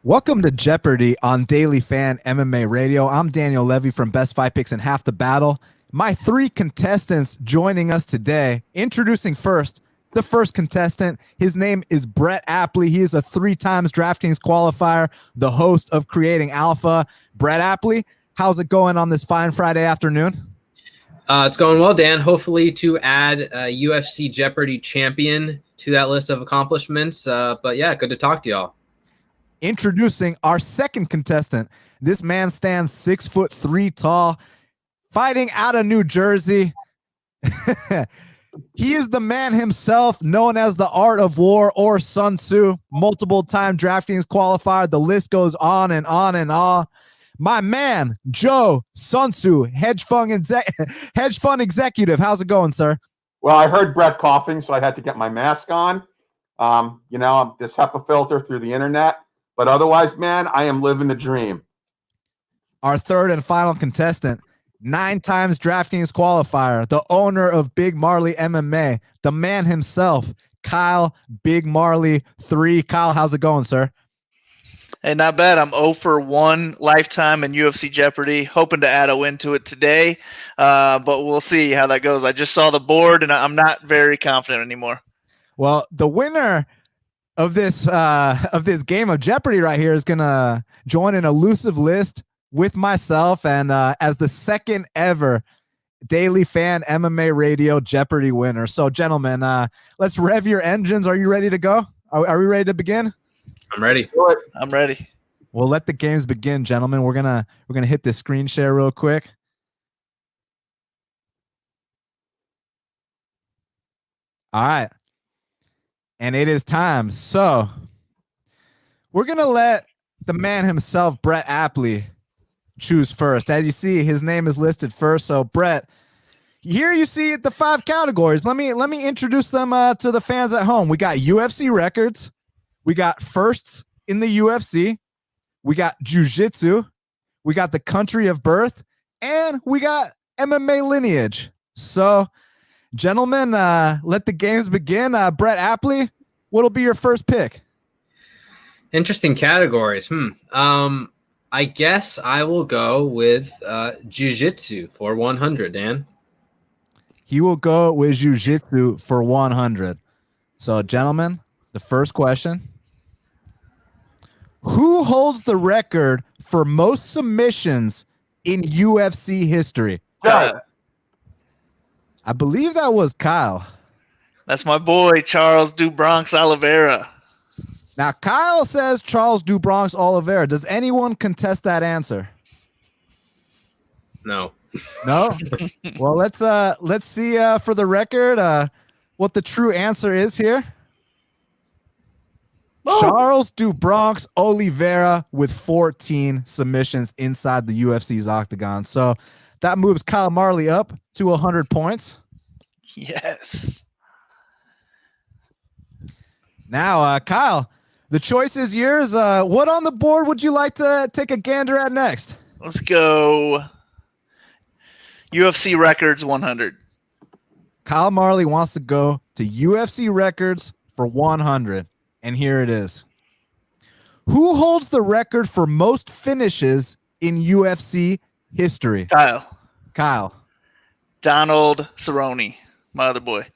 Welcome to Jeopardy on Daily Fan MMA Radio. I'm Daniel Levy from Best Fight Picks and Half the Battle. My three contestants joining us today. Introducing first, the first contestant. His name is Brett Apley. He is a 3-time DraftKings qualifier, the host of Creating Alpha. Brett Apley, how's it going on this fine Friday afternoon? It's going well, Dan. Hopefully to add a UFC Jeopardy champion to that list of accomplishments. But yeah, good to talk to y'all. Introducing our second contestant. This man stands 6'3" tall, fighting out of New Jersey. He is the man himself, known as the Art of War or Sun Tzu, multiple-time DraftKings qualifier. The list goes on and on and on. My man, Joe Sun Tzu, hedge fund executive. How's it going, sir? Well, I heard Brett coughing, so I had to get my mask on. This HEPA filter through the internet. But otherwise, man, I am living the dream. Our third and final contestant, 9 times DraftKings qualifier, the owner of Big Marley MMA, the man himself, Kyle Big Marley 3. Kyle, how's it going, sir? Hey, not bad. I'm 0 for 1 lifetime in UFC Jeopardy, hoping to add a win to it today, but we'll see how that goes. I just saw the board, and I'm not very confident anymore. Well, the winner of this game of Jeopardy right here is gonna join an elusive list with myself and as the second ever Daily Fan MMA Radio Jeopardy winner. So, gentlemen, let's rev your engines. Are you ready to go? Are we ready to begin? I'm ready. I'm ready. Well, let the games begin, gentlemen. We're gonna hit this screen share real quick. All right. And it is time. So we're going to let the man himself, Brett Apley, choose first. As you see, his name is listed first. So, Brett, here you see the 5 categories. Let me introduce them to the fans at home. We got UFC records. We got firsts in the UFC. We got jiu-jitsu. We got the country of birth. And we got MMA lineage. So, gentlemen, let the games begin. Brett Apley, what'll be your first pick? Interesting categories. I guess I will go with jiu-jitsu for 100, Dan. He will go with jiu-jitsu for 100. So, gentlemen, the first question. Who holds the record for most submissions in UFC history? I believe that was Kyle. That's my boy, Charles do Bronx Oliveira. Now, Kyle says Charles do Bronx Oliveira. Does anyone contest that answer? No. No? Well, let's see for the record what the true answer is here. Oh. Charles do Bronx Oliveira with 14 submissions inside the UFC's octagon. So that moves Kyle Marley up to 100 points. Yes. Now, Kyle, the choice is yours. What on the board would you like to take a gander at next? Let's go UFC records 100. Kyle Marley wants to go to UFC records for 100. And here it is. Who holds the record for most finishes in UFC history? Kyle. Donald Cerrone, my other boy.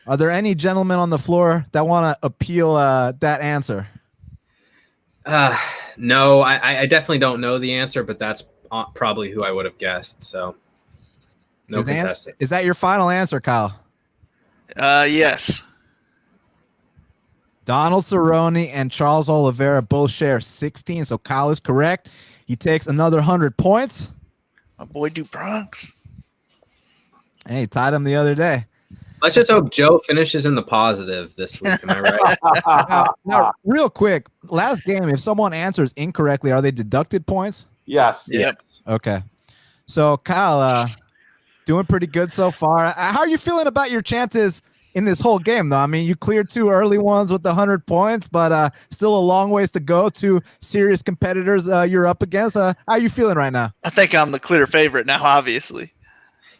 Are there any gentlemen on the floor that want to appeal that answer? No, I definitely don't know the answer, but that's probably who I would have guessed. So no contesting. Is that your final answer, Kyle? Yes. Donald Cerrone and Charles Oliveira both share 16, so Kyle is correct. He takes another 100 points. My boy do Bronx. Hey, he tied him the other day. Let's just hope Joe finishes in the positive this week. Am I right? Now, real quick, last game, if someone answers incorrectly, are they deducted points? Yes. Yep. Okay. So, Kyle, doing pretty good so far. How are you feeling about your chances in this whole game, though? I mean, you cleared 2 early ones with the 100 points, but still a long ways to go. 2 serious competitors you're up against. How are you feeling right now? I think I'm the clear favorite now, obviously.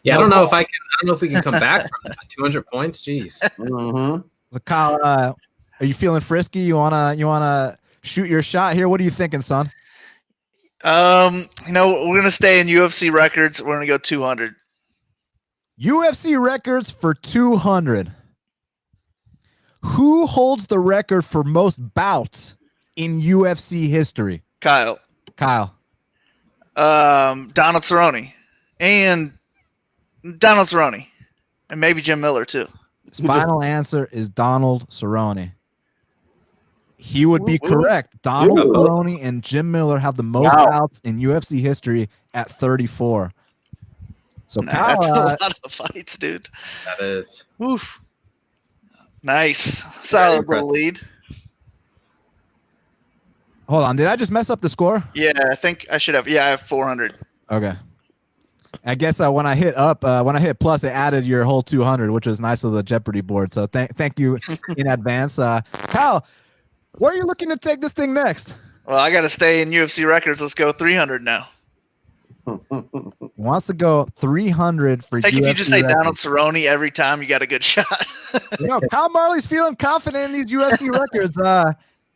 Yeah, I don't know if we can come back from that. 200 points. Jeez. Mm-hmm. So, Kyle, are you feeling frisky? You wanna shoot your shot here. What are you thinking, son? We're gonna stay in UFC records. We're gonna go 200. UFC records for 200. Who holds the record for most bouts in UFC history? Kyle. Donald Cerrone. And maybe Jim Miller too. His final answer is Donald Cerrone. He would be correct. Donald Cerrone and Jim Miller have the most bouts in UFC history at 34. So Kyle, that's a lot of fights, dude. That is. Oof. Nice. Solid little lead. Hold on. Did I just mess up the score? Yeah, I think I should have. Yeah, I have 400. Okay. I guess when I hit plus, it added your whole 200, which was nice of the Jeopardy board. So thank you in advance. Kyle, where are you looking to take this thing next? Well, I got to stay in UFC records. Let's go 300 now. He wants to go 300 for I think UFC if you just say records. Donald Cerrone every time, you got a good shot. Kyle Marley's feeling confident in these UFC records.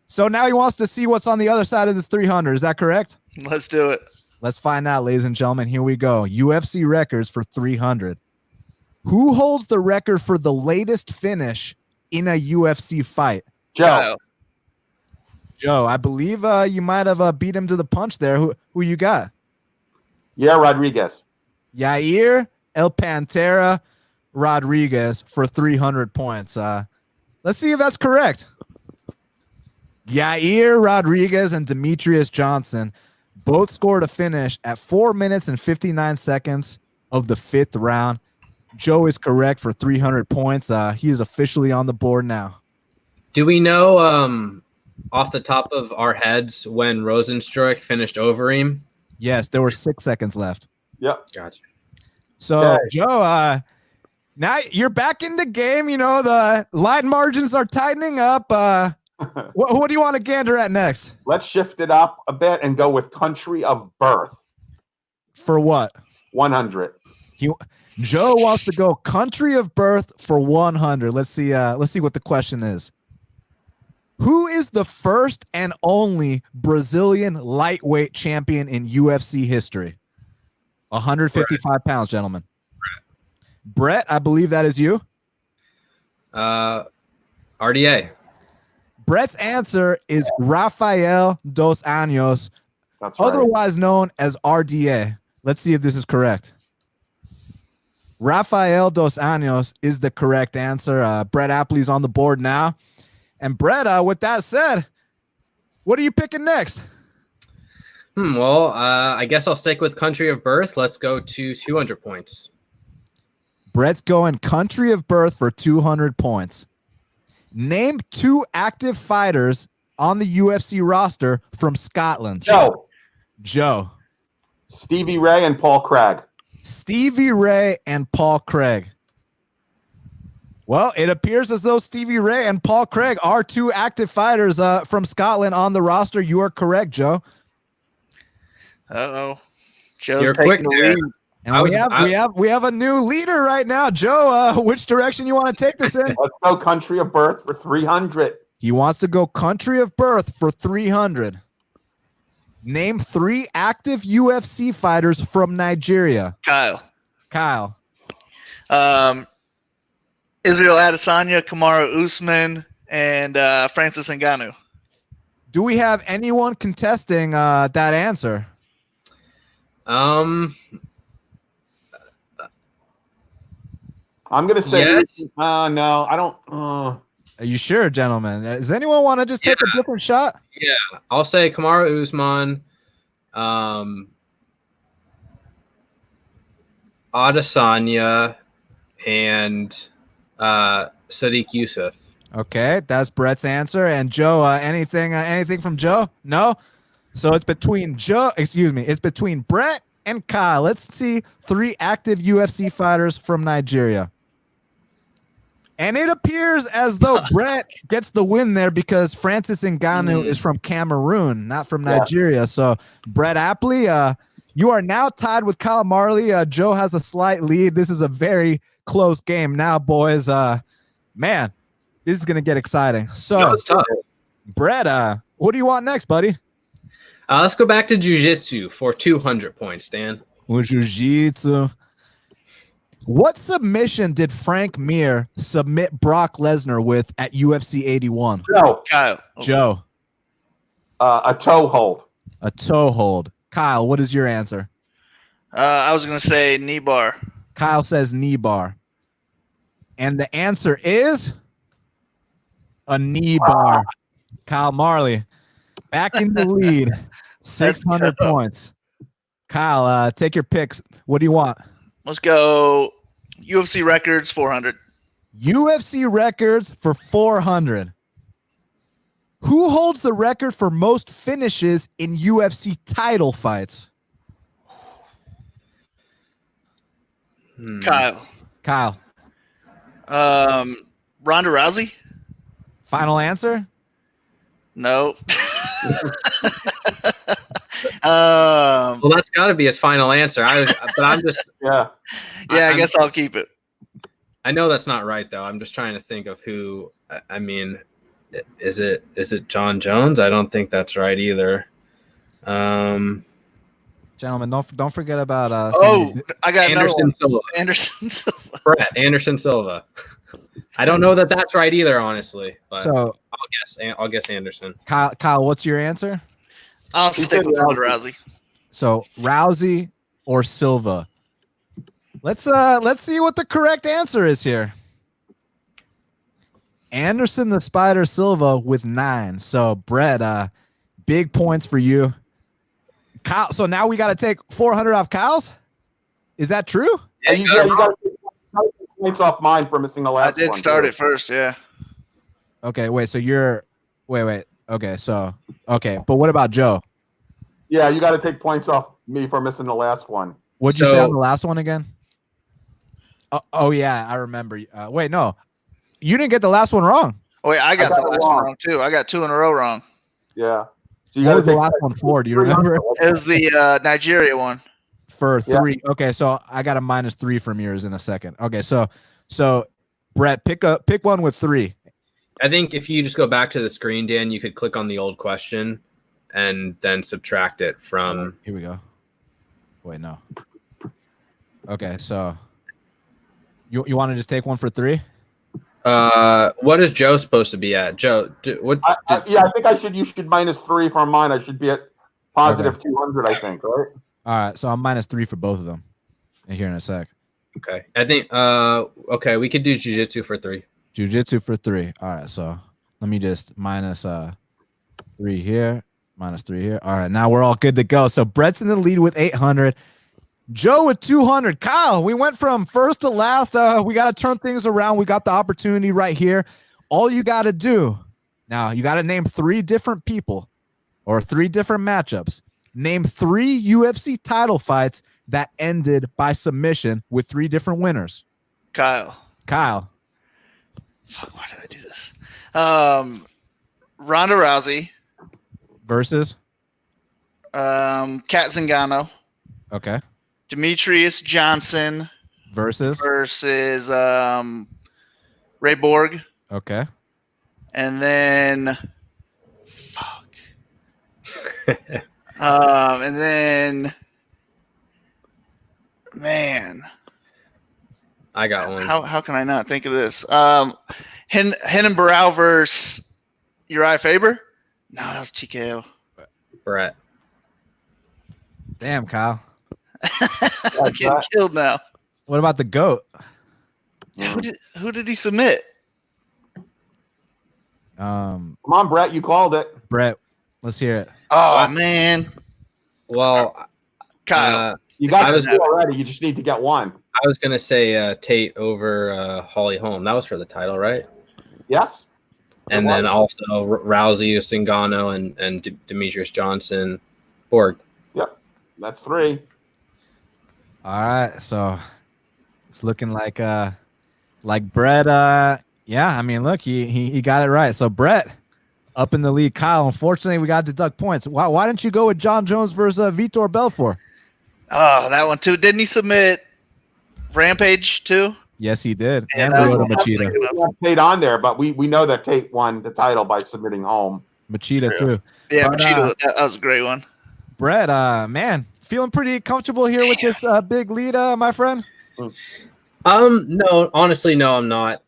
So now he wants to see what's on the other side of this 300. Is that correct? Let's do it. Let's find out, ladies and gentlemen. Here we go. UFC records for 300. Who holds the record for the latest finish in a UFC fight? Joe. Joe, I believe you might have beat him to the punch there. Who you got? Yeah, Rodriguez. Yair El Pantera Rodriguez for 300 points. Let's see if that's correct. Yair Rodriguez and Demetrius Johnson both scored a finish at 4 minutes and 59 seconds of the 5th round. Joe is correct for 300 points. He is officially on the board now. Do we know off the top of our heads when Rosenstruck finished Overeem? Yes, there were 6 seconds left. Yep. Gotcha. So, Okay. Joe, now you're back in the game. You know, the line margins are tightening up. What do you want to gander at next? Let's shift it up a bit and go with country of birth. For what? 100. Joe wants to go country of birth for 100. Let's see what the question is. Who is the first and only Brazilian lightweight champion in UFC history? 155 pounds, gentlemen. Brett, I believe that is you. RDA. Brett's answer is Rafael dos Anjos, That's right. otherwise known as RDA. Let's see if this is correct. Rafael dos Anjos is the correct answer. Brett Apley's on the board now. And Brett, with that said, what are you picking next? Well, I guess I'll stick with country of birth. Let's go to 200 points. Brett's going country of birth for 200 points. Name 2 active fighters on the UFC roster from Scotland. Joe. Joe. Stevie Ray and Paul Craig. Stevie Ray and Paul Craig. Well, it appears as though Stevie Ray and Paul Craig are 2 active fighters from Scotland on the roster. You are correct, Joe. Uh-oh. Joe's You're taking quick the there. lead. And we have a new leader right now. Joe, which direction you want to take this in? Let's go country of birth for 300. He wants to go country of birth for 300. Name 3 active UFC fighters from Nigeria. Kyle. Israel Adesanya, Kamaru Usman, and Francis Ngannou. Do we have anyone contesting that answer? I'm going to say, Yes. no, I don't. Are you sure, gentlemen? Does anyone want to just take a different shot? Yeah, I'll say Kamaru Usman, Adesanya, and Sadiq Youssef. Okay, that's Brett's answer. And Joe, anything from Joe? No. So it's between it's between Brett and Kyle. Let's see 3 active UFC fighters from Nigeria. And it appears as though Brett gets the win there because Francis Ngannou is from Cameroon, not from Nigeria. So Brett Apley, you are now tied with Kyle Marley. Joe has a slight lead. This is a very close game now, boys. Man, this is gonna get exciting. So That was tough. Brett, What do you want next, buddy? Let's go back to jiu-jitsu for 200 points, Dan. Jiu-jitsu. What submission did Frank Mir submit Brock Lesnar with at UFC 81? Joe, Kyle. Joe, a toe hold. a toe hold. Kyle, what is your answer? I was going to say knee bar. Kyle says knee bar. And the answer is a knee bar. Kyle Marley back in the lead. 600 points. Kyle, take your picks. What do you want? Let's go UFC records 400. UFC records for 400. Who holds the record for most finishes in UFC title fights? Kyle. Kyle, Ronda Rousey? final answer? No. Well, that's got to be his final answer. But I'm just. Yeah. Yeah, I guess I'll keep it. I know that's not right though. I'm just trying to think of who. I mean, is it John Jones? I don't think that's right either. Gentlemen, don't forget about I got Anderson Silva. Anderson Silva. Brett Anderson Silva. I don't know that that's right either, honestly. But so I'll guess Anderson. Kyle, what's your answer? I'll stick with Ronda Rousey. So Rousey or Silva? Let's see what the correct answer is here. Anderson the Spider Silva with 9. So Brett, big points for you. Kyle, so now we got to take 400 off Kyle's? Is that true? Yeah, you got to take points off mine for missing the last I did one. start it first, yeah. Okay, wait, so you're wait. Okay, but what about Joe? Yeah, you got to take points off me for missing the last one. What'd you say on the last one again? Oh yeah, I remember. Wait, no. You didn't get the last one wrong. Oh, wait, I got the last one wrong too. I got 2 in a row wrong. Yeah. So you What got to was the take last one for? Do you remember? It was the Nigeria one. For 3. Okay, so I got a -3 from yours in a second. Okay, so Brett, pick one with 3. I think if you just go back to the screen, Dan, you could click on the old question and then subtract it from. Here we go. Wait, no. Okay, so you want to just take one for 3? What is Joe supposed to be at? Joe, I think you should -3 from mine. I should be at positive 200, I think, right? All right, so I'm -3 for both of them. Here in a sec. Okay, I think. Okay, we could do jiu-jitsu for 3. Jiu-jitsu for 3. All right, so let me just -3 here, -3 here. All right, now we're all good to go. So Brett's in the lead with 800. Joe with 200. Kyle, we went from first to last. We got to turn things around. We got the opportunity right here. All you got to do now, you got to name 3 different people or 3 different matchups. Name 3 UFC title fights that ended by submission with 3 different winners. Kyle. Fuck, why did I do this? Ronda Rousey versus Kat Zingano. Okay. Demetrius Johnson versus Ray Borg. Okay. And then and then man, I got one. How can I not think of this? Henan Barrow versus Uriah Faber? No, that was TKO. Brett. Damn, Kyle. I'm getting killed now. What about the GOAT? Yeah, who did he submit? Come on, Brett, you called it. Brett, let's hear it. Oh man. Well, Kyle, you got this already. You just need to get one. I was gonna say Tate over Holly Holm. That was for the title, right? Yes. And then also Rousey, Zingano, and Demetrius Johnson, Borg. Yep, that's 3. All right, so it's looking like Brett. Yeah, I mean, look, he got it right. So Brett up in the lead. Kyle, unfortunately, we got to deduct points. Why didn't you go with John Jones versus Vitor Belfort? Oh, that one too. Didn't he submit Rampage too? Yes, he did. And Rota Machida. Tate on there, but we know that Tate won the title by submitting home. Machida True. too. Yeah, But, Machida, that was a great one. Brett, man, feeling pretty comfortable here with this big lead, my friend? No, honestly, no, I'm not.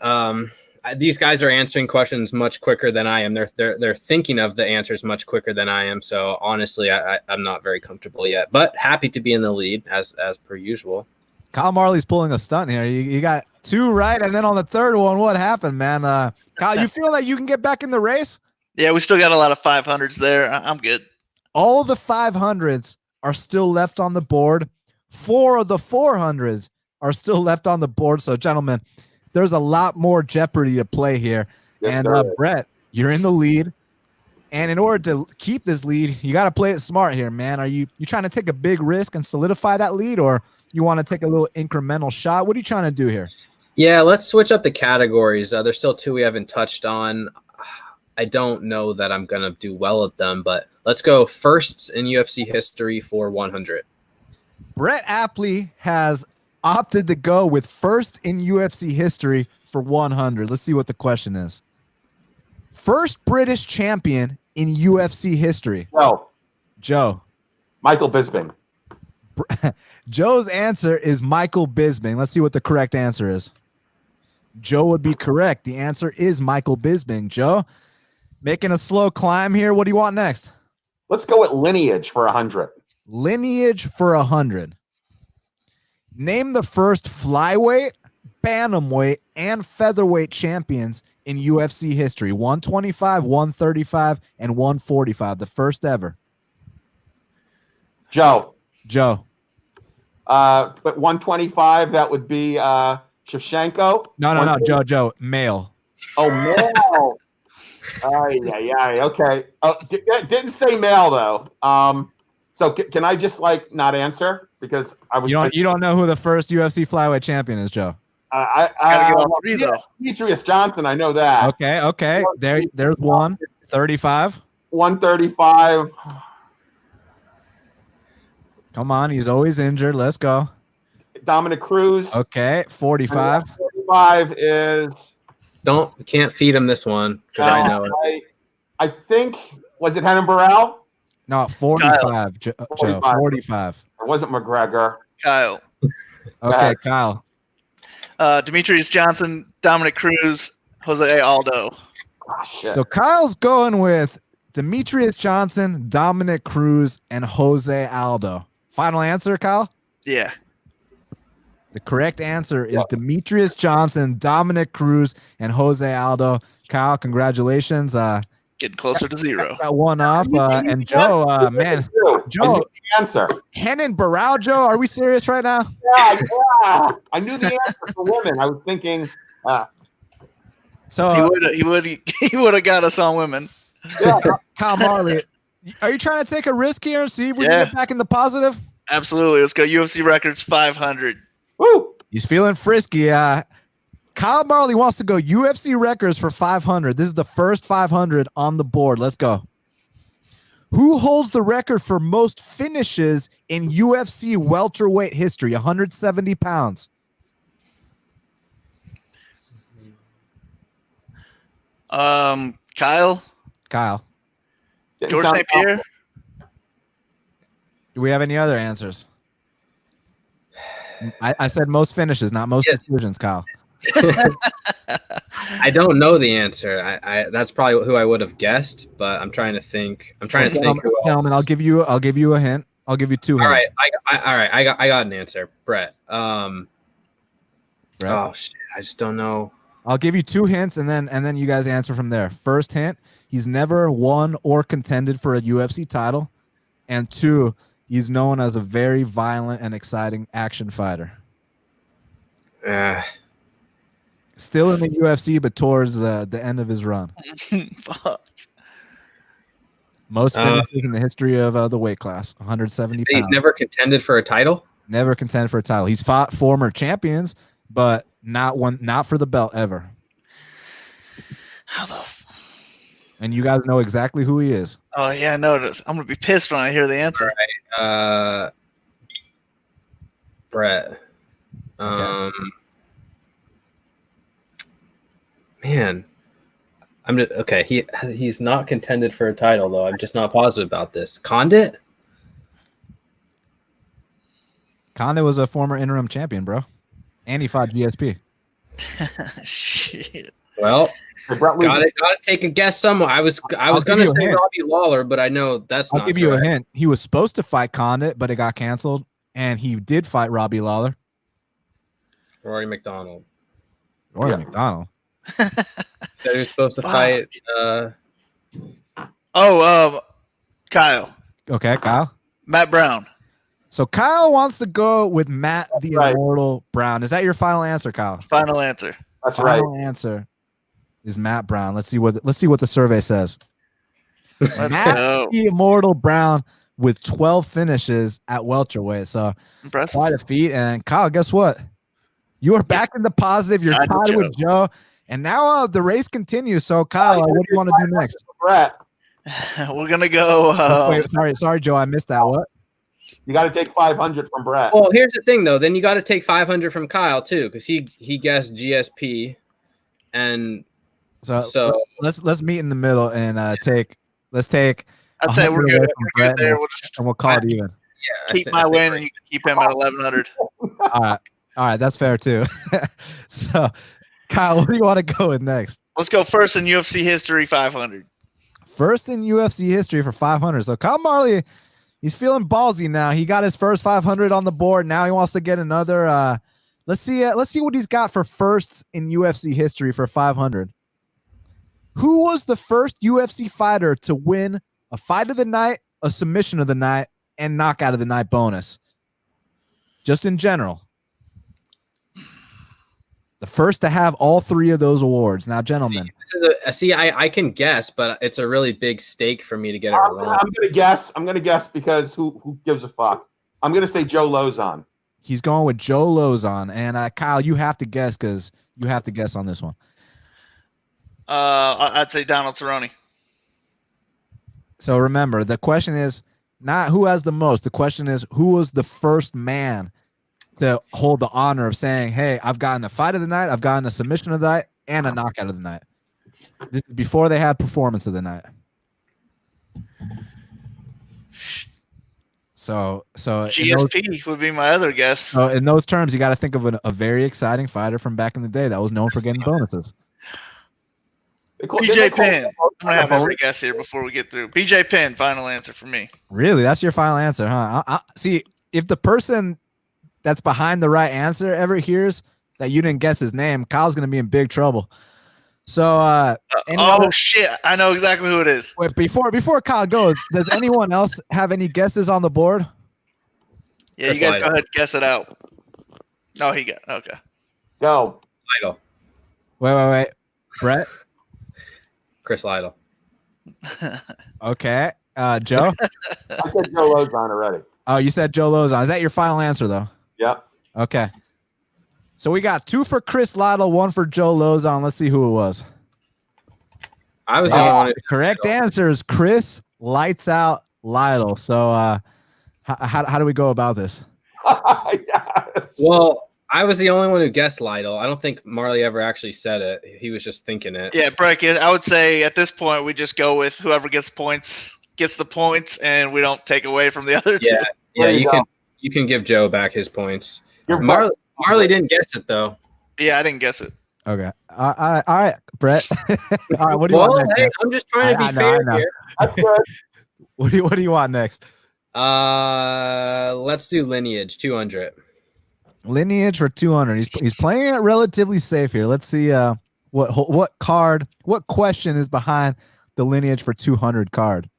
These guys are answering questions much quicker than I am. They're thinking of the answers much quicker than I am. So honestly, I'm not very comfortable yet, but happy to be in the lead as per usual. Kyle Marley's pulling a stunt here. You got 2 right, and then on the third one, what happened, man? Kyle, you feel like you can get back in the race? Yeah, we still got a lot of 500s there. I'm good. All the 500s are still left on the board. 4 of the 400s are still left on the board. So, gentlemen, there's a lot more Jeopardy to play here. Yes, And Brett, you're in the lead. And in order to keep this lead, you got to play it smart here, man. Are you trying to take a big risk and solidify that lead, or you want to take a little incremental shot? What are you trying to do here? Yeah, let's switch up the categories. There's still 2 we haven't touched on. I don't know that I'm going to do well at them, but let's go firsts in UFC history for 100. Brett Apley has opted to go with first in UFC history for 100. Let's see what the question is. First British champion in UFC history. Joe. Michael Bisping. Joe's answer is Michael Bisping. Let's see what the correct answer is. Joe would be correct. The answer is Michael Bisping. Joe, making a slow climb here. What do you want next? Let's go with lineage for 100. Lineage for 100. Name the first flyweight, bantamweight, and featherweight champions in UFC history. 125, 135, and 145. The first ever. Joe. But 125, that would be Shevchenko. No. Joe. Male. Oh, male. Yeah. Okay. Didn't say male though. So can I just not answer because I was? You don't know who the first UFC flyweight champion is, Joe. Demetrius Johnson. I know that. Okay. There's 135. 135. Come on, he's always injured. Let's go. Dominic Cruz. Okay, 45. 45 is. Can't feed him this one because I know it. I think was it Henan Burrell? No, 45. Joe, 45. Or was it McGregor? Kyle. Okay, Kyle. Demetrius Johnson, Dominic Cruz, Jose Aldo. Oh, shit. So Kyle's going with Demetrius Johnson, Dominic Cruz, and Jose Aldo. Final answer, Kyle? Yeah. The correct answer is Demetrius Johnson, Dominic Cruz, and Jose Aldo. Kyle, congratulations. Getting closer to 0. Got one off. And Joe, man. Joe, answer. Henan Burrell, Joe, are we serious right now? Yeah. I knew the answer for women. I was thinking. So he would have got us on women. Yeah. Kyle Marley, are you trying to take a risk here and see if we can get back in the positive? Absolutely. Let's go UFC records 500. Woo! He's feeling frisky. Kyle Marley wants to go UFC records for 500. This is the first 500 on the board. Let's go. Who holds the record for most finishes in UFC welterweight history? 170 pounds. Kyle. Didn't George sound St. Pierre. Do we have any other answers? I said most finishes, not most decisions, Kyle. I don't know the answer. I that's probably who I would have guessed, but I'm trying to think. Who else. Gentlemen, I'll give you a hint. I'll give you 2 hints. All right. I got an answer. Brett. Oh shit, I just don't know. I'll give you 2 hints and then you guys answer from there. First hint, he's never won or contended for a UFC title. And 2, he's known as a very violent and exciting action fighter. Still in the UFC, but towards the end of his run. Fuck. Most finishes in the history of the weight class, 170 pounds. He's never contended for a title? Never contended for a title. He's fought former champions, but not for the belt ever. How the? And you guys know exactly who he is. Oh yeah, no. I'm gonna be pissed when I hear the answer. All right. Brett. Okay. Man, I'm just okay. He's not contended for a title though. I'm just not positive about this. Condit? Condit was a former interim champion, bro, and he fought GSP. Shit. Well, Hey, Brett, gotta take a guess somewhere. I was gonna say Robbie Lawler, but I know that's not. I'll give you a hint. He was supposed to fight Condit, but it got canceled, and he did fight Robbie Lawler. Rory McDonald. Rory McDonald. Said he was supposed to fight. Kyle. Okay, Kyle. Matt Brown. So Kyle wants to go with Matt the Immortal Brown. Is that your final answer, Kyle? Final answer. That's right. Final answer is Matt Brown. Let's see what the survey says. Matt the Immortal Brown with 12 finishes at welterweight. So impressive. quite a feat. And Kyle, guess what? You are back in the positive. You're tied with Joe. And now the race continues. So Kyle, what do you want to do next? Brett, We're gonna go. Wait, sorry, Joe. I missed that. What? you got to take 500 from Brett. Well, here's the thing, though. Then you got to take 500 from Kyle too, because he guessed GSP, and so let's meet in the middle and take. I'd say we're good. We're good there. We'll call it even. Yeah, keep my win, and you can keep him at 1,100. All right, that's fair too. So, Kyle, what do you want to go with next? Let's go first in UFC history 500. First in UFC history for 500. So Kyle Marley, he's feeling ballsy now. He got his first 500 on the board. Now he wants to get another. Let's see what he's got for firsts in UFC history for 500. Who was the first UFC fighter to win a fight of the night, a submission of the night, and knockout of the night bonus? Just in general. The first to have all three of those awards. Now, gentlemen. I can guess, but it's a really big stake for me to get it wrong. I'm gonna guess because who gives a fuck? I'm gonna say Joe Lozon. He's going with Joe Lozon. And Kyle, you have to guess because you have to guess on this one. I'd say Donald Cerrone. So remember, the question is not who has the most. The question is who was the first man to hold the honor of saying, hey, I've gotten a fight of the night, I've gotten a submission of the night, and a knockout of the night. This is before they had performance of the night. So GSP would be my other guess. So in those terms, you got to think of a very exciting fighter from back in the day that was known for getting bonuses. BJ Penn. I'm gonna have every guess here before we get through. BJ Penn, final answer for me. Really, that's your final answer, huh? See, if the person that's behind the right answer ever hears that you didn't guess his name, Kyle's gonna be in big trouble. So, shit, I know exactly who it is. Wait, before Kyle goes, does anyone else have any guesses on the board? Yeah, Chris, you guys Lytle. Go ahead, guess it out. Oh, he got okay. Go. Lytle. Wait, Brett. Chris Lytle. Okay. Joe? I said Joe Lozon already. Oh, you said Joe Lozon. Is that your final answer, though? Yep. Okay. So we got 2 for Chris Lytle, 1 for Joe Lozon. Let's see who it was. I was the only one. The correct answer is Chris Lights Out Lytle. So how do we go about this? Yes. Well, I was the only one who guessed Lytle. I don't think Marley ever actually said it. He was just thinking it. Yeah, Breck, I would say at this point we just go with whoever gets the points, and we don't take away from the other two. Yeah, you can give Joe back his points. Marley didn't guess it though. Yeah, I didn't guess it. Okay. All right, Brett. All right, what do you want next? Hey, I'm just trying to be fair here. What do you want next? Let's do Lineage 200. Lineage for 200. He's playing it relatively safe here. Let's see what question is behind the Lineage for 200 card.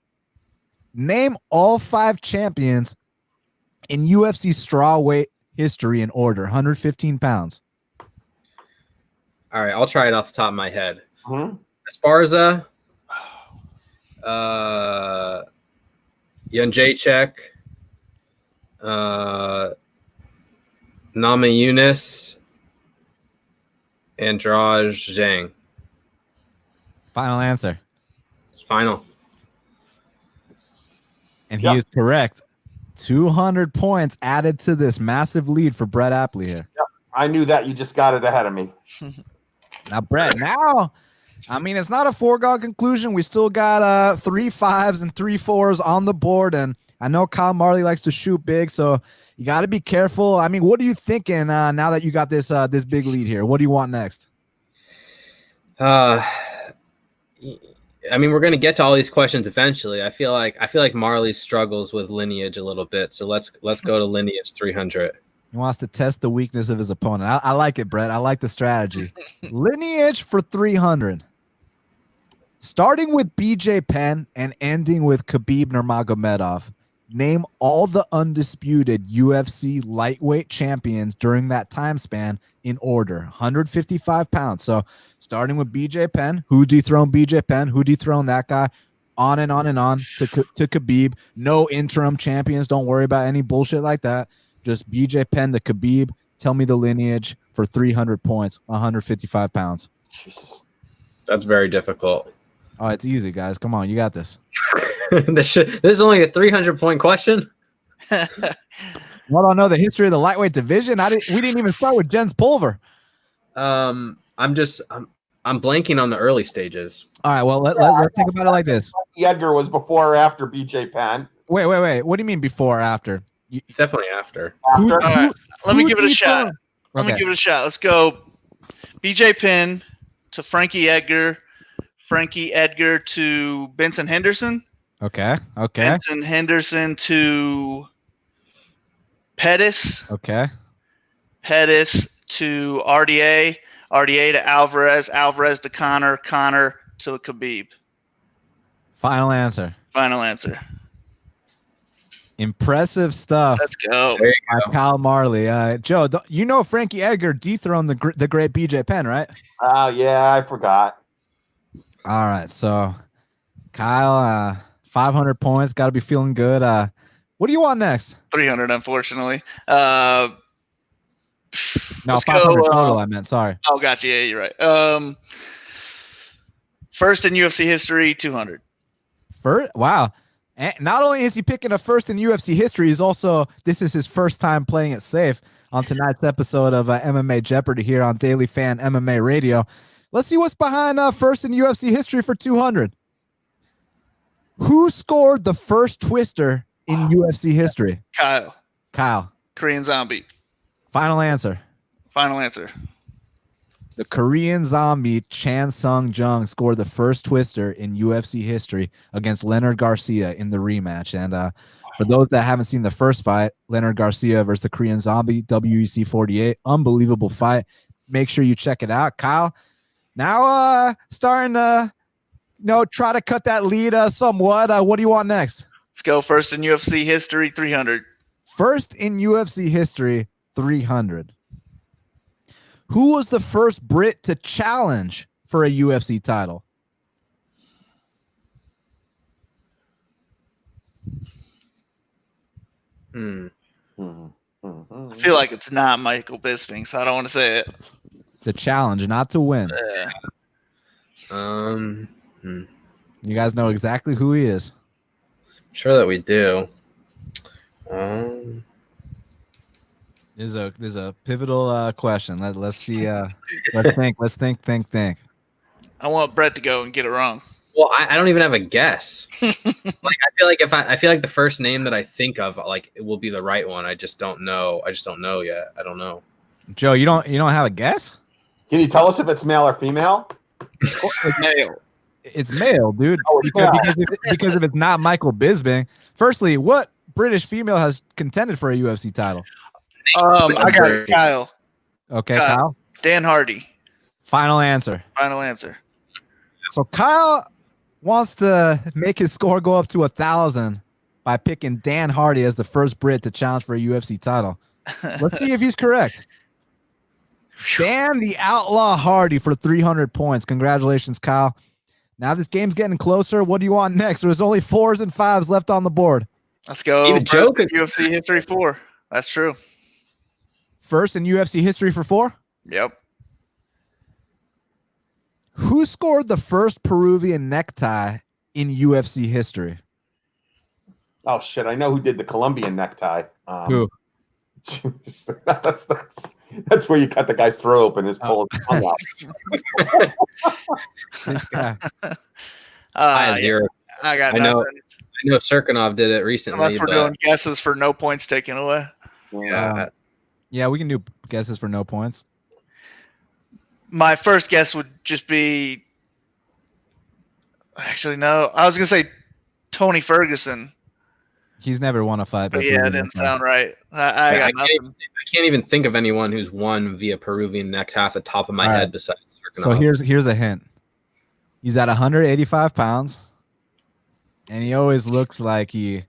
Name all 5 champions in UFC strawweight history in order, 115 pounds. All right, I'll try it off the top of my head. Mm-hmm. Esparza, Jędrzejczyk, Namajunas, Andrade Zhang. Final answer. Final. And he is correct. 200 points added to this massive lead for Brett Apley here. Yep. I knew that. You just got it ahead of me. Now, Brett, now I mean, it's not a foregone conclusion. We still got 3 5s and 3 4s on the board, and I know Kyle Marley likes to shoot big, so you got to be careful. I mean, what are you thinking now that you got this this big lead here? What do you want next? I mean, we're going to get to all these questions eventually. I feel like Marley struggles with lineage a little bit, so let's go to lineage 300. He wants to test the weakness of his opponent. I like it, Brett. I like the strategy. Lineage for 300. Starting with BJ Penn and ending with Khabib Nurmagomedov. Name all the undisputed UFC lightweight champions during that time span in order. 155 pounds. So starting with BJ Penn, who dethroned BJ Penn, who dethroned that guy, on and on and on to Khabib. No interim champions. Don't worry about any bullshit like that. Just BJ Penn to Khabib. Tell me the lineage for 300 points, 155 pounds. Jesus. That's very difficult. Oh, it's easy, guys. Come on, you got this. This is only a 300-point question. Well, I don't know the history of the lightweight division. We didn't even start with Jens Pulver. I'm blanking on the early stages. All right, well, let's think about it like this. Edgar was before or after BJ Penn? Wait. What do you mean before or after? It's definitely after. After? All right, let me give it a shot. Okay. Let me give it a shot. Let's go. BJ Penn to Frankie Edgar to Benson Henderson. Okay. Benson Henderson to Pettis. Okay. Pettis to RDA. RDA to Alvarez. Alvarez to Connor. Connor to Khabib. Final answer. Final answer. Impressive stuff. Let's go. There you By go. Kyle Marley. Joe, you know Frankie Edgar dethroned the great BJ Penn, right? Oh, yeah, I forgot. All right, so Kyle, 500 points. Got to be feeling good. What do you want next? 300, unfortunately. No, let's 500 go, total. I meant. Sorry. Oh, gotcha. Yeah, you're right. First in UFC history, 200. First, wow. And not only is he picking a first in UFC history, this is his first time playing it safe on tonight's episode of MMA Jeopardy here on DailyFanMMA Radio. Let's see what's behind first in UFC history for 200. Who scored the first twister in UFC history? Kyle. Korean Zombie. Final answer. Final answer. The Korean Zombie Chan Sung Jung scored the first twister in UFC history against Leonard Garcia in the rematch. And for those that haven't seen the first fight, Leonard Garcia versus the Korean Zombie, WEC 48, unbelievable fight. Make sure you check it out. Kyle, now starting to try to cut that lead somewhat. What do you want next? Let's go first in UFC history, 300. First in UFC history, 300. Who was the first Brit to challenge for a UFC title? I feel like it's not Michael Bisping, so I don't want to say it. To challenge, not to win. You guys know exactly who he is. Sure that we do. This is a pivotal question. Let's see. Let's think. I want Brett to go and get it wrong. Well, I don't even have a guess. I feel like the first name that I think of, it will be the right one. I just don't know. I don't know yet. I don't know. Joe, you don't have a guess? Can you tell us if it's male or female? Male. It's male, dude. Oh, because if it's not Michael Bisping, firstly, what British female has contended for a UFC title? I got it. Kyle. Okay, Kyle. Dan Hardy. Final answer. Final answer. So Kyle wants to make his score go up to 1,000 by picking Dan Hardy as the first Brit to challenge for a UFC title. Let's see if he's correct. Dan the Outlaw Hardy for 300 points. Congratulations, Kyle. Now this game's getting closer. What do you want next? There's only 4s and 5s left on the board. Let's go. Even Joe could UFC history 4. That's true. First in UFC history for 4? Yep. Who scored the first Peruvian necktie in UFC history? Oh shit! I know who did the Colombian necktie. Who? that's That's where you cut the guy's throat open and pull his tongue out. This guy. I have zero. I got I know. nothing. I know Serkinov did it recently. Unless we're but doing guesses for no points taken away. yeah, Yeah, we can do guesses for no points. My first guess would just be. Actually, no. I was gonna say Tony Ferguson. He's never won a fight. But yeah, it didn't sound right. I got nothing. I can't even think of anyone who's won via Peruvian neck off the top of my head besides Serkinov. So here's a hint. He's at 185 pounds, and he always looks like he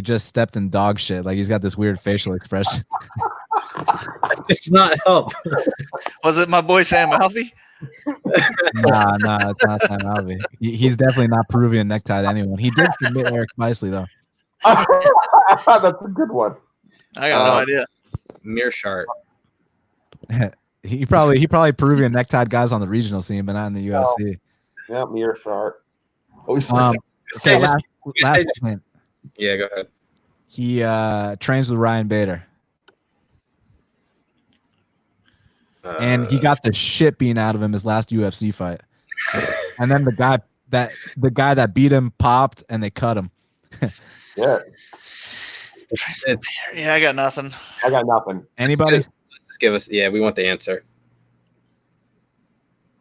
just stepped in dog shit. Like he's got this weird facial expression. It's not help. Was it my boy Sam Alvey? Nah, it's not Sam Alvey. He's definitely not Peruvian necktie to anyone. He did submit Eric Spicely though. That's a good one. I got no idea. Mearshart. he probably Peruvian necktie guys on the regional scene, but not in the UFC. Yeah, Mearshart. Okay, last hint. Yeah, go ahead. He trains with Ryan Bader. And he got the shit beaten out of him his last UFC fight. And then the guy that beat him popped and they cut him. Yeah. Yeah, I got nothing. Anybody? Just give us. Yeah, we want the answer.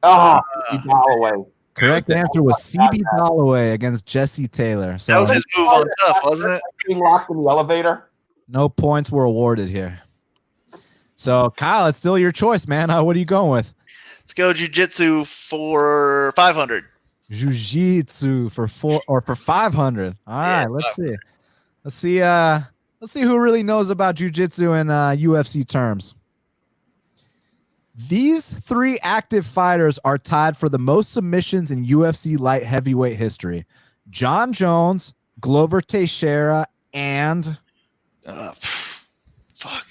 Oh, Holloway. Correct answer was CB Holloway against Jesse Taylor. So That was his move on Tough, wasn't it? Being locked in the elevator. no points were awarded here. So Kyle, it's still your choice, man. What are you going with? Let's go jiu-jitsu for 500. Jiu-jitsu for 500. All right, let's see. Let's see who really knows about jiu-jitsu in UFC terms. These three active fighters are tied for the most submissions in UFC light heavyweight history. John Jones, Glover Teixeira, and Fuck.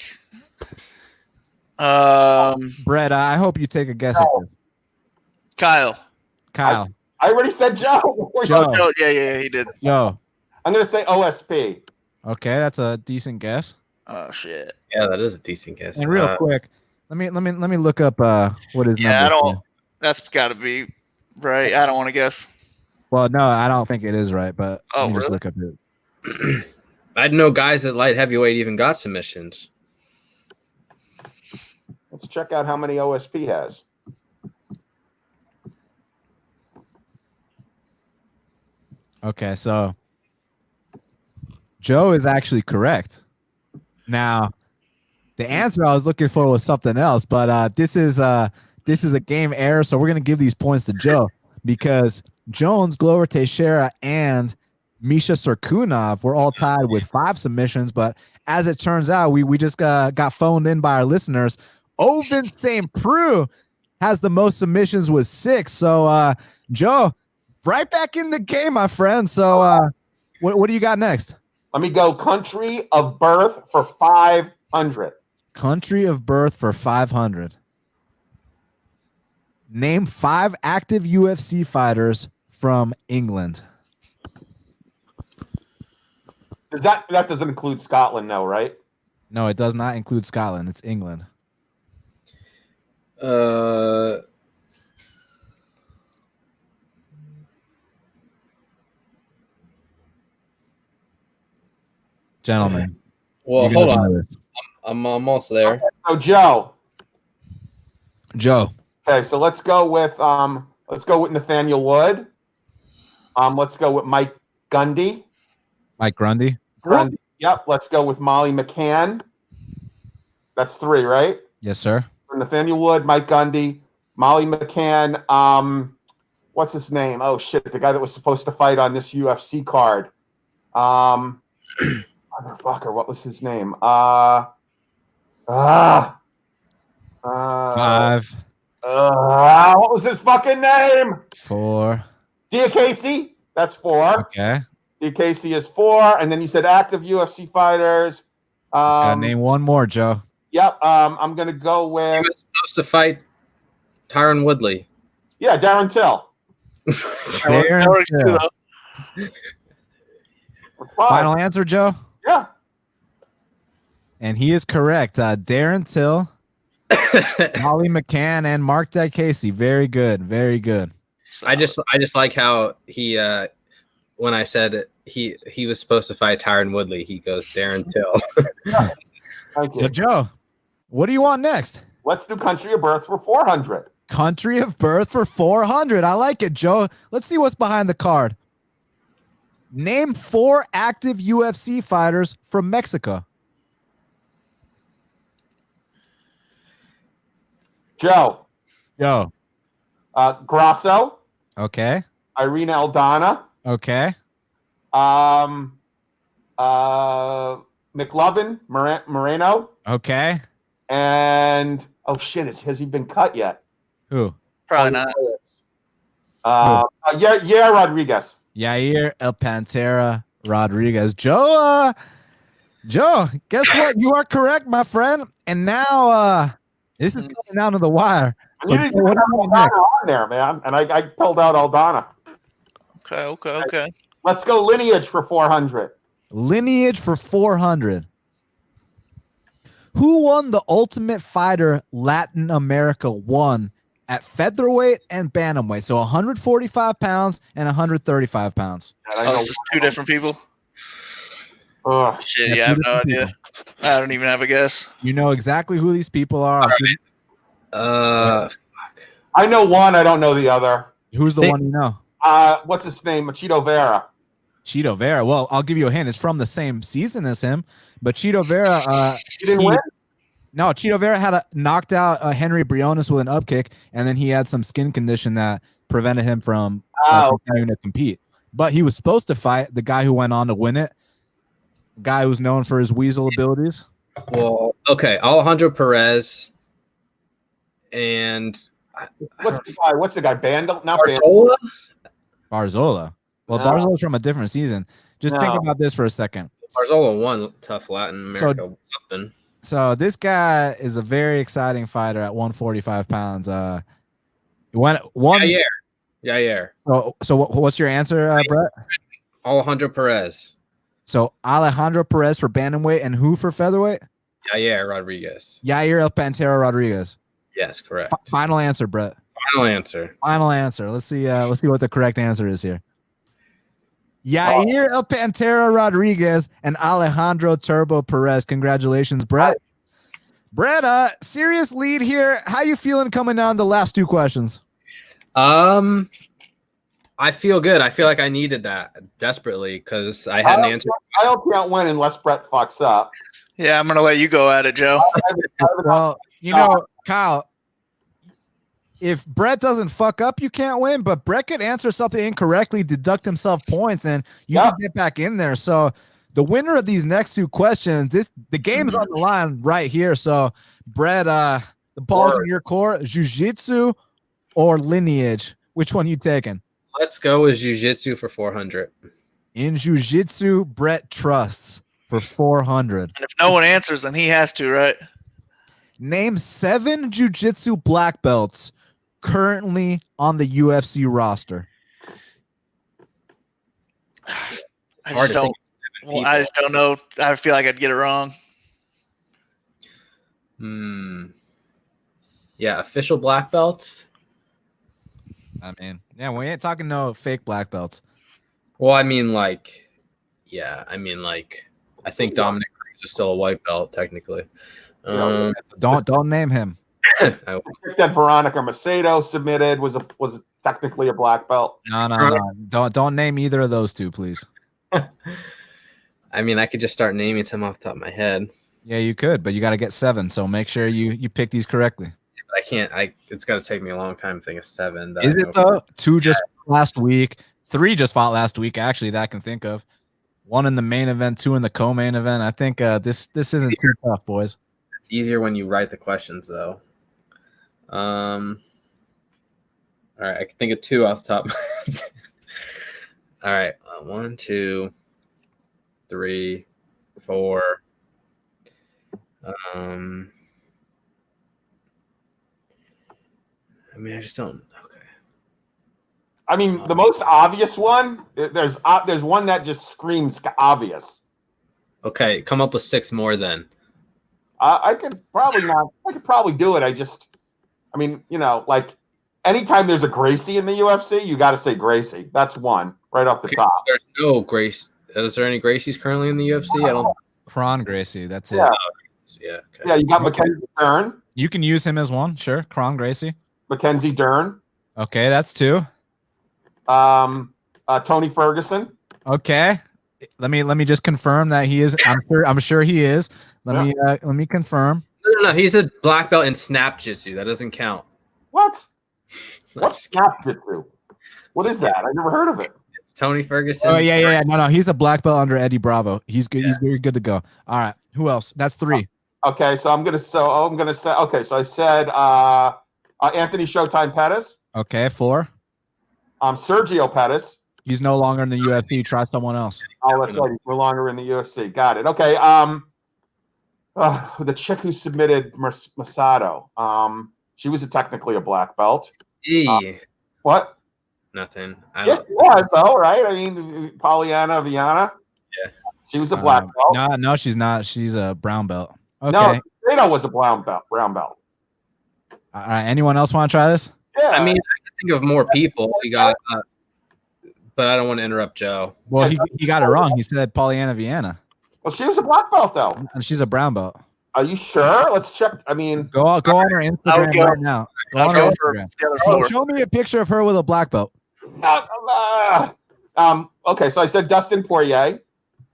Brett, I hope you take a guess at this. Kyle. Kyle. I already said Joe. Joe. Oh, yeah, he did. Yo. I'm gonna say OSP. Okay, that's a decent guess. Oh shit. Yeah, that is a decent guess. And real quick, let me look up what his Yeah, number I is. don't. That's got to be right. I don't want to guess. Well, no, I don't think it is right, but Oh, let me just really? look up it. I didn't know guys at light heavyweight even got submissions. Let's check out how many OSP has. Okay, so Joe is actually correct. Now, the answer I was looking for was something else, but this is a game error, so we're gonna give these points to Joe because Jones, Glover Teixeira, and Misha Serkunov were all tied with 5 submissions, but as it turns out, we just got phoned in by our listeners. Oven St. Preux has the most submissions with 6. So, Joe, right back in the game, my friend. So, what do you got next? Let me go country of birth for 500. Country of birth for 500. Name 5 active UFC fighters from England. That doesn't include Scotland, no, right? No, it does not include Scotland. It's England. Gentlemen. Well, you hold gotta on. know this. I'm almost there. So Joe. Joe. Okay, so let's go with Nathaniel Wood. Let's go with Mike Gundy. Mike Grundy. Yep. Let's go with Molly McCann. That's 3, right? Yes, sir. Nathaniel Wood, Mike Gundy, Molly McCann. What's his name? Oh shit, the guy that was supposed to fight on this UFC card. Motherfucker, what was his name? 5. What was his fucking name? 4. Diakase. That's 4. Okay. Diakase is 4, and then you said active UFC fighters. Gotta name one more, Joe. Yep. I'm gonna go He with was supposed to fight Tyron Woodley. Darren Till. That works too, though. Final answer, Joe? Yeah. And he is correct. Darren Till, Molly McCann, and Mark Casey. Very good. Very good. I just like how he when I said he was supposed to fight Tyron Woodley, he goes Darren Till. Thank Yo, you. Joe, what do you want next? Let's do country of birth for 400. Country of birth for 400. I like it, Joe. Let's see what's behind the card. Name 4 active UFC fighters from Mexico. Joe. Yo. Grasso. Okay. Irene Aldana. Okay. McLovin Moreno. Okay. And oh shit, has he been cut yet? Who? Probably not. Yeah, Rodriguez. Yair El Pantera Rodriguez. Joe, guess what? You are correct, my friend. And now this is coming down to the wire. So, You didn't Joe, what have do you want Aldana next? on there, man. And I pulled out Aldana. Okay. Let's go lineage for 400. Lineage for 400. Who won the Ultimate Fighter Latin America 1 at featherweight and bantamweight? So 145 pounds and 135 pounds. And I Oh, know- this is 2 different people. Ugh. Shit, Yeah, yeah, I have 2 no different idea. I don't even have a guess. You know exactly who these people are. I know one. I don't know the other. Who's the Think- one you know? What's his name? Machito Vera. Cheeto Vera. Well, I'll give you a hint. It's from the same season as him. But Cheeto Vera, He didn't win. no, Cheeto Vera had knocked out Henry Briones with an up kick, and then he had some skin condition that prevented him from continuing to compete. But he was supposed to fight the guy who went on to win it, a guy who's known for his weasel abilities. Well, okay, Alejandro Perez and What's the guy? Bandel? Not Bandel. Barzola? Barzola. Well, No. Barzola's from a different season. Just think No. about this for a second. Barzola won tough Latin America something. So this guy is a very exciting fighter at 145 pounds. Went one. Yair. So what's your answer, Brett? Alejandro Perez. So Alejandro Perez for bantamweight and who for featherweight? Yair Rodriguez. Yair El Pantera Rodriguez. Yes, correct. Final answer, Brett. Final answer. Final answer. Let's see what the correct answer is here. Yair El Pantera Rodriguez and Alejandro Turbo Perez. Congratulations, Brett. Brett, serious lead here. How you feeling coming down the last 2 questions? I feel good. I feel like I needed that desperately because I hadn't answered. I hope you don't win unless Brett fucks up. Yeah, I'm gonna let you go at it, Joe. Well, you know, Kyle, if Brett doesn't fuck up, you can't win. But Brett could answer something incorrectly, deduct himself points, and you can get back in there. So the winner of these next 2 questions, the game is on the line right here. So Brett, the ball's in your court. Jiu-jitsu or lineage? Which one you taking? Let's go with jiu-jitsu for 400. In jiu-jitsu, Brett trusts for 400. And if no one answers, then he has to, right? Name 7 jiu-jitsu black belts currently on the UFC roster. I just don't know. I feel like I'd get it wrong. Yeah, official black belts. I mean, yeah, we ain't talking no fake black belts. Well, I think Dominic Cruz is still a white belt technically. Don't name him. I think that Veronica Macedo submitted was technically a black belt. No. Don't name either of those 2, please. I mean, I could just start naming some off the top of my head. Yeah, you could, but you got to get 7. So make sure you pick these correctly. But I can't. It's gonna take me a long time to think of 7. Is it though? 2 just last week. 3 just fought last week. Actually, that I can think of. 1 in the main event, 2 in the co-main event. I think this isn't too tough, boys. It's easier when you write the questions, though. All right, I can think of 2 off the top. All right, 1, 2, 3, 4. I mean, I just don't. Okay. I mean, the most obvious one. There's one that just screams obvious. Okay, come up with 6 more then. I could probably not. I could probably do it. I mean, like anytime there's a Gracie in the UFC, you got to say Gracie. That's one right off the top. There's no Grace. Is there any Gracies currently in the UFC? I don't. Kron Gracie. That's it. Yeah. Yeah. Okay. Yeah, you got Mackenzie Dern. You can use him as one. Sure. Kron Gracie. Mackenzie Dern. Okay, that's two. Tony Ferguson. Okay. Let me just confirm that he is. I'm sure he is. Let me confirm. No. He's a black belt in Snap Jitsu. That doesn't count. What? What's Snap Jitsu? What is that? I never heard of it. It's Tony Ferguson. Oh yeah. No. He's a black belt under Eddie Bravo. He's good. Yeah. He's very good to go. All right. Who else? That's three. Okay, so I'm gonna say. Okay, so I said Anthony Showtime Pettis. Okay, four. Sergio Pettis. He's no longer in the UFC. Try someone else. Oh, that's right. He's no longer in the UFC. Got it. Okay. The chick who submitted Masato. She was technically a black belt. What? Nothing. Yes, she was though, right? I mean, Pollyanna Viana. Yeah. She was a black belt. No, she's not. She's a brown belt. Okay. No, Fredo was a brown belt. All right. Anyone else want to try this? Yeah. I mean, I can think of more people. We got, but I don't want to interrupt Joe. Well, he got it wrong. He said Pollyanna Viana. Well, she was a black belt though. And she's a brown belt. Are you sure? Let's check. I mean, go on her Instagram right now. Go on her Instagram. Show me a picture of her with a black belt. Okay, so I said Dustin Poirier.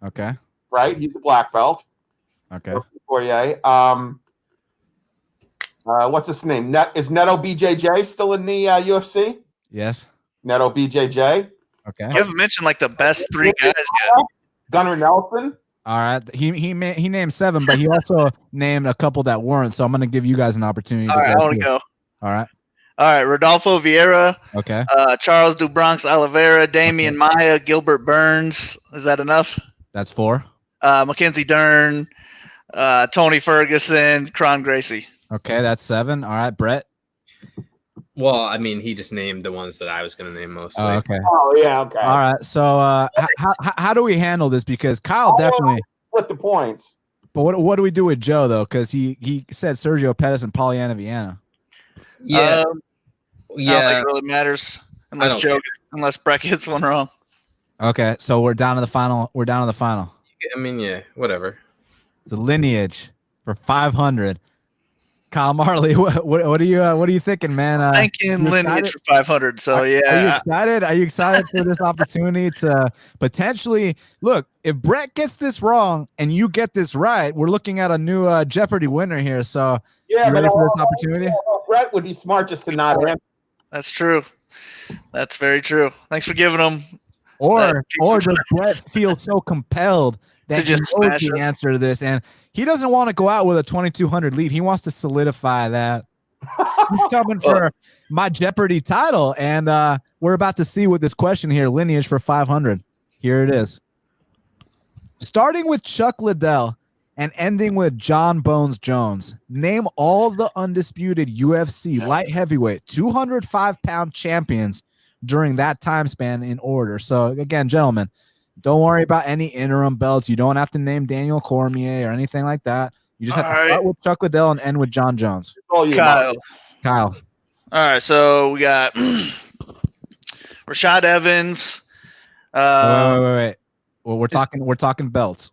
Okay. Right, he's a black belt. Okay. Dustin Poirier. What's his name? Is Neto BJJ still in the UFC? Yes. Neto BJJ. Okay. You haven't mentioned like the best three guys yet. Gunnar Nelson. All right. He named 7, but he also named a couple that weren't. So I'm going to give you guys an opportunity. All right, I want to go. All right. Rodolfo Vieira. Okay. Charles Dubronx Oliveira, Damian Maya, Gilbert Burns. Is that enough? That's 4. Mackenzie Dern, Tony Ferguson, Kron Gracie. Okay, that's 7. All right, Brett. Well, I mean, he just named the ones that I was going to name mostly. Oh, okay. Oh, yeah, okay. All right. So how do we handle this? Because Kyle definitely split the points. But what do we do with Joe though? Because he said Sergio Pettis and Pollyanna Viana. Yeah. I don't think it really matters unless Brett gets one wrong. Okay, so we're down to the final. I mean, yeah, whatever. It's a lineage for 500. Kyle Marley, what are you thinking, man? Thinking lineage for 500. So yeah, are you excited? Are you excited for this opportunity to potentially look? If Brett gets this wrong and you get this right, we're looking at a new Jeopardy winner here. So yeah, ready for this opportunity? Brett would be smart just to not answer. That's true. That's very true. Thanks for giving him. Or does Brett feel so compelled that to just he knows the answer to this, and he doesn't want to go out with a 2,200 lead. He wants to solidify that. He's coming for my Jeopardy title, and we're about to see with this question here, lineage for 500. Here it is. Starting with Chuck Liddell and ending with John Bones Jones, name all the undisputed UFC light heavyweight 205-pound champions during that time span in order. So again, gentlemen, don't worry about any interim belts. You don't have to name Daniel Cormier or anything like that. You just have to start with Chuck Liddell and end with John Jones. Kyle. All right, so we got Rashad Evans. Wait. Well, we're talking belts.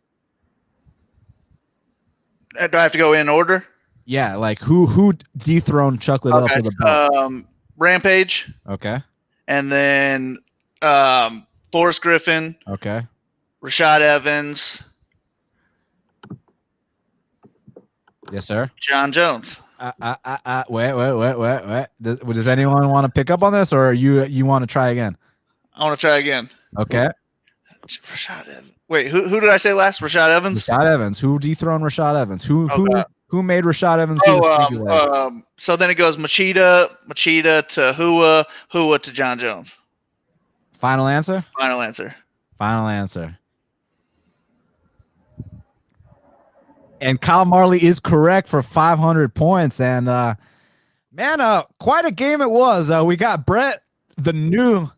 Do I have to go in order? Yeah, like who dethroned Chuck Liddell for the belt? Rampage. Okay. And then Forrest Griffin. Okay. Rashad Evans. Yes, sir. John Jones. Wait. Does anyone want to pick up on this, or you want to try again? I want to try again. Okay. Rashad Evans. Wait, who did I say last? Rashad Evans? Rashad Evans. Who dethroned Rashad Evans? Who made Rashad Evans do so then it goes Machida to Hua to John Jones. Final answer? Final answer. Final answer. And Kyle Marley is correct for 500 points. And, man, quite a game it was. We got Brett, the new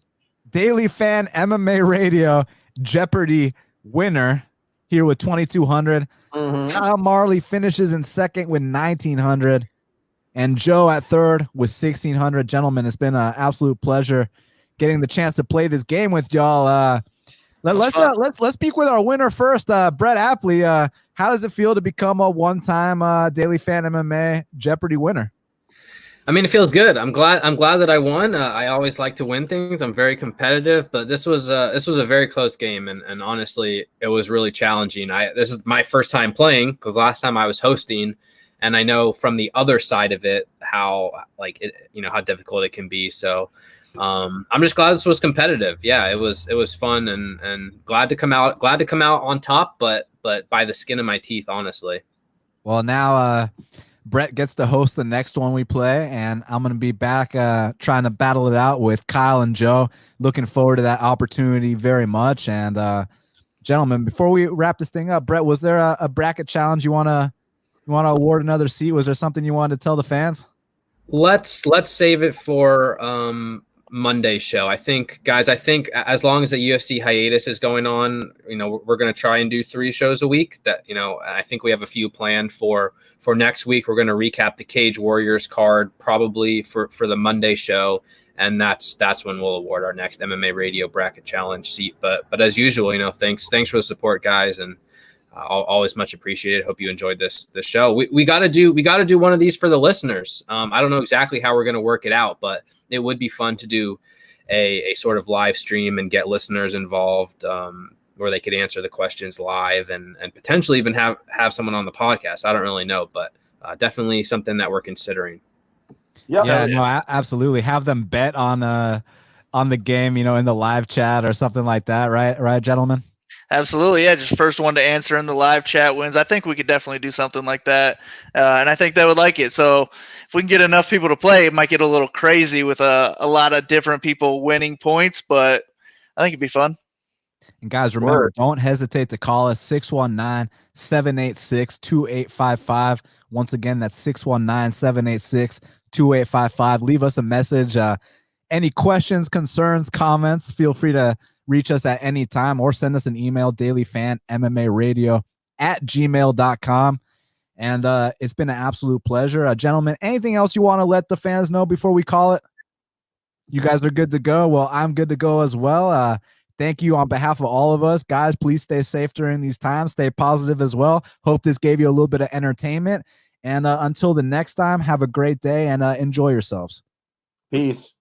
Daily Fan MMA Radio Jeopardy winner. here with 2,200. Mhm. Kyle Marley finishes in second with 1,900. And Joe at third with 1,600. Gentlemen, it's been an absolute pleasure getting the chance to play this game with y'all. Let's speak with our winner first, Brett Apley. How does it feel to become a one-time Daily Fan MMA Jeopardy winner? I mean, it feels good. I'm glad that I won. I always like to win things. I'm very competitive, but this was a very close game, and honestly, it was really challenging. This is my first time playing because last time I was hosting, and I know from the other side of it how how difficult it can be. So I'm just glad this was competitive. Yeah, it was fun and glad to come out on top, but by the skin of my teeth, honestly. Well, now Brett gets to host the next one we play, and I'm going to be back trying to battle it out with Kyle and Joe. Looking forward to that opportunity very much. And gentlemen, before we wrap this thing up, Brett, was there a bracket challenge you want to award another seat? Was there something you wanted to tell the fans? Let's save it for Monday show. I think as long as the UFC hiatus is going on, we're going to try and do 3 shows a week. That I think we have a few planned for next week. We're going to recap the Cage Warriors card probably for the Monday show, and that's when we'll award our next MMA Radio Bracket Challenge seat. But as usual, thanks for the support, guys, and always much appreciated. Hope you enjoyed this show. We got to do one of these for the listeners. I don't know exactly how we're going to work it out, but it would be fun to do a sort of live stream and get listeners involved, where they could answer the questions live and potentially even have someone on the podcast. I don't really know, but definitely something that we're considering. Yep. Yeah, no, absolutely. Have them bet on the game, in the live chat or something like that, right, gentlemen? Absolutely, yeah. Just first one to answer in the live chat wins. I think we could definitely do something like that, and I think they would like it. So if we can get enough people to play, it might get a little crazy with a lot of different people winning points, but I think it'd be fun. And guys, remember, don't hesitate to call us 619-786-2855. Once again, that's 619-786-2855. Leave us a message. Any questions, concerns, comments, feel free to reach us at any time or send us an email, dailyfanmmaradio@gmail.com. And it's been an absolute pleasure. Gentlemen, anything else you want to let the fans know before we call it? You guys are good to go. Well, I'm good to go as well. Thank you on behalf of all of us. Guys, please stay safe during these times. Stay positive as well. Hope this gave you a little bit of entertainment. And until the next time, have a great day and enjoy yourselves. Peace.